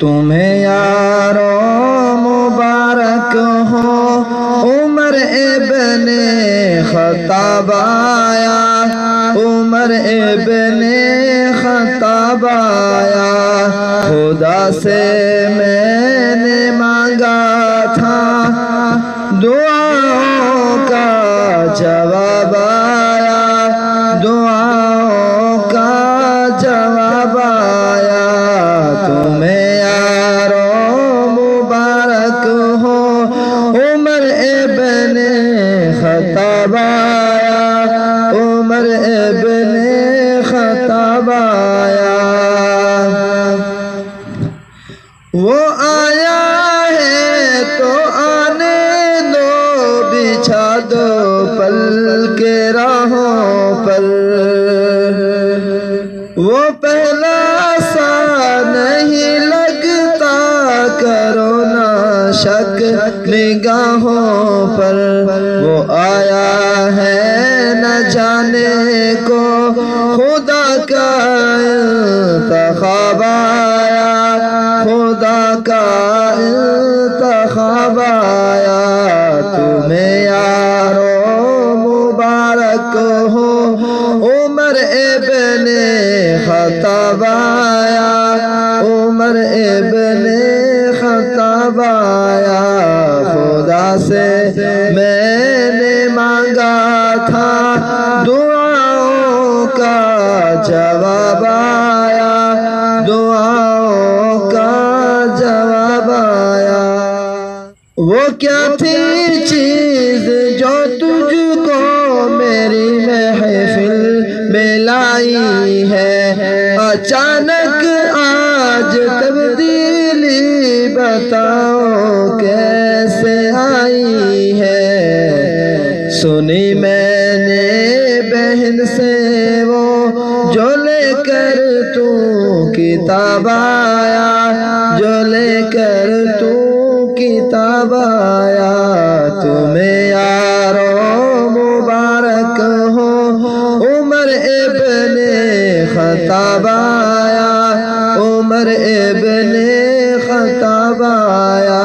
تمہیں یاروں مبارک ہو عمر ابن خطاب آیا، عمر ابن خطاب آیا، خدا سے میں نے مانگا تھا دعاؤں کا جواب آیا، دعاؤں کا جواب آیا، تمہیں یاروں مبارک ہو عمر ابن خطاب آیا، عمر ابن خطاب آیا، وہ آیا ہے تو آنے دو، بچھا دو پل کے راہوں پر، وہ پہلا سا نہیں لگتا، کرو نہ شک نگاہوں پر، وہ آیا ہے نہ جانے کو خدا کا انتخاب آیا، خدا کا انتخاب آیا، تمہیں یاروں مبارک ہو عمر ابن خطاب آیا، عمر ابن خطاب آیا، خدا سے میں نے مانگا تھا دعاؤں کا جواب آیا، دعاؤں کا جواب آیا، وہ کیا تھی چیز جو تجھ کو میری محفل میں لائی ہے، اچانک آج تبدیلی بتاؤ کیسے آئی ہے، سنی میں نے بہن سے وہ جو لے کر تو کتاب آیا، جو لے کر تو کتاب آیا، تمہیں یاروں مبارک ہو عمر ابن خطاب آیا، عمر ابن خطاب آیا،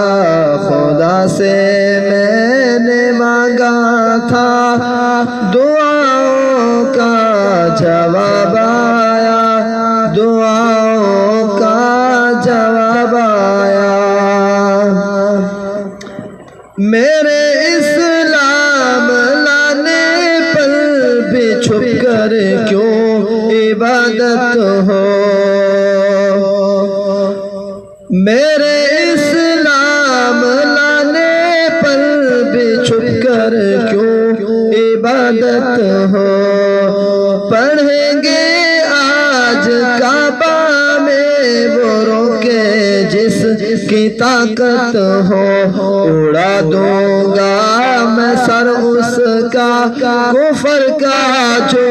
خدا سے میں نے مانگا تھا دعاؤں کا جواب آیا، دعاؤں کا جواب آیا، میرے اسلام لانے پر بھی چھپ کر کیوں عبادت ہو، میرے اسلام لانے پر بھی چھپ کر کیوں عبادت ہو، پڑھیں گے آج کعبہ میں وہ روکے جس کی طاقت ہو، اڑا دوں گا میں سر اس کا کفر کا جو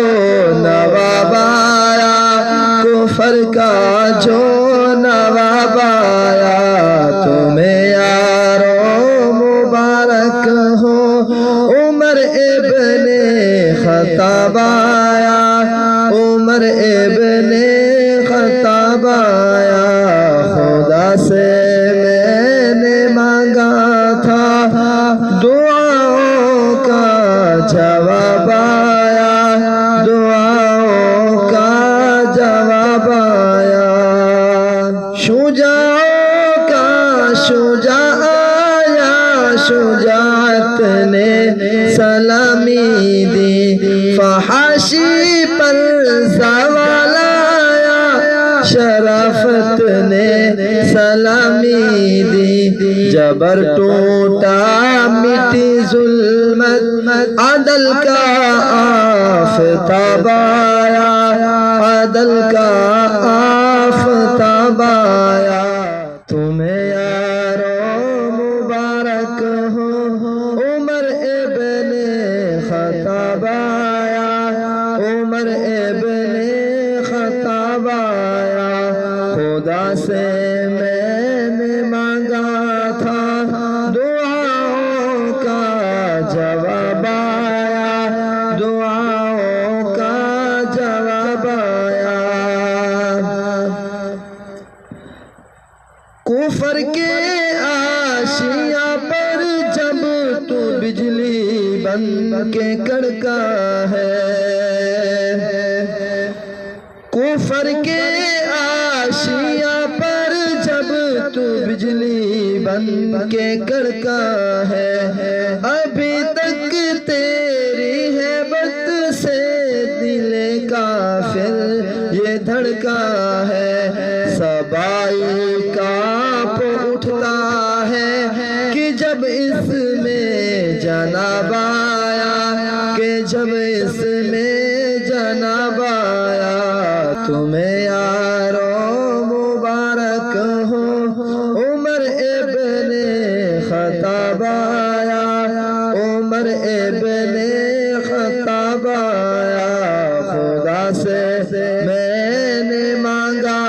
نواب آیا، کفر کا جو نواب آیا، تمہیں یاروں مبارک ہو عمر ابن خطاب آیا، عمر ابن خطاب آیا، خدا سے میں نے مانگا تھا دعاؤں کا جواب آیا، دعاؤں کا جواب آیا، شجاعوں کا شجاع آیا، شجاعت نے سلامی دی، فحاشی پر زوال آیا، شرافت نے سلامی دی، جبر ٹوٹا مٹی ظلمت، عدل کا آفتاب آیا، عدل کا آفتاب آیا، تمہیں یاروں مبارک ہو عمر ابن خطاب آیا، عمر ابن خطاب آیا، خدا سے میں نے مانگا تھا دعاؤں کا جواب آیا، دعاؤں کا جواب آیا، کفر کے آشیاں پر جب تو بجلی بن کے کڑکا ہے، کفر کے آشیاں پر جب تو بجلی بن کے کڑکا ہے، ابھی تک تیری ہیبت سے دل کافر یہ دھڑکا ہے، سبائی کانپ اٹھتا ہے کہ جب اس میں جناب آیا، کہ جب اس میں جناب آیا، تمہیں یارو مبارک ہو عمر ابن خطاب آیا، عمر ابن خطاب آیا، خدا سے میں نے مانگا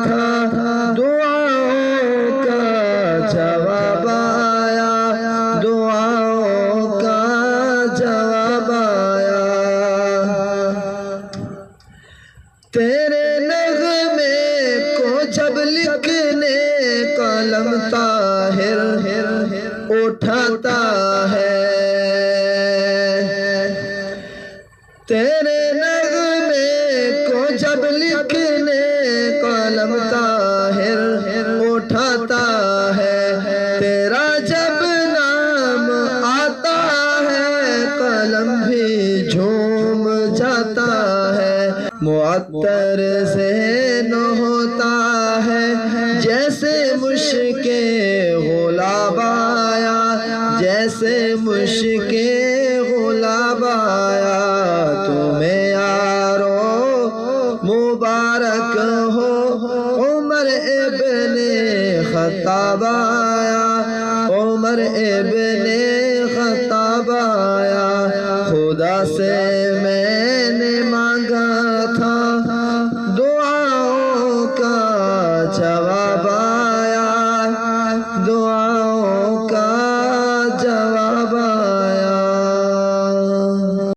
تھا دعاؤں کا جواب آیا، دعاؤں کا جواب آیا، تیرے نغمے کو جب لکھنے قلم طاہر اٹھاتا ہے، تیرے نغمے کو جب لکھنے قلم طاہر اٹھاتا ہے، تیرا جب نام آتا ہے قلم بھی جھوم جاتا ہے، معطر ذہن ہوتا ہے جیسے مشک غلاب آیا، جیسے مشک غلاب آیا، تمہیں یارو مبارک ہو عمر ابن خطاب آیا، عمر ابن خطاب آیا، خدا سے میں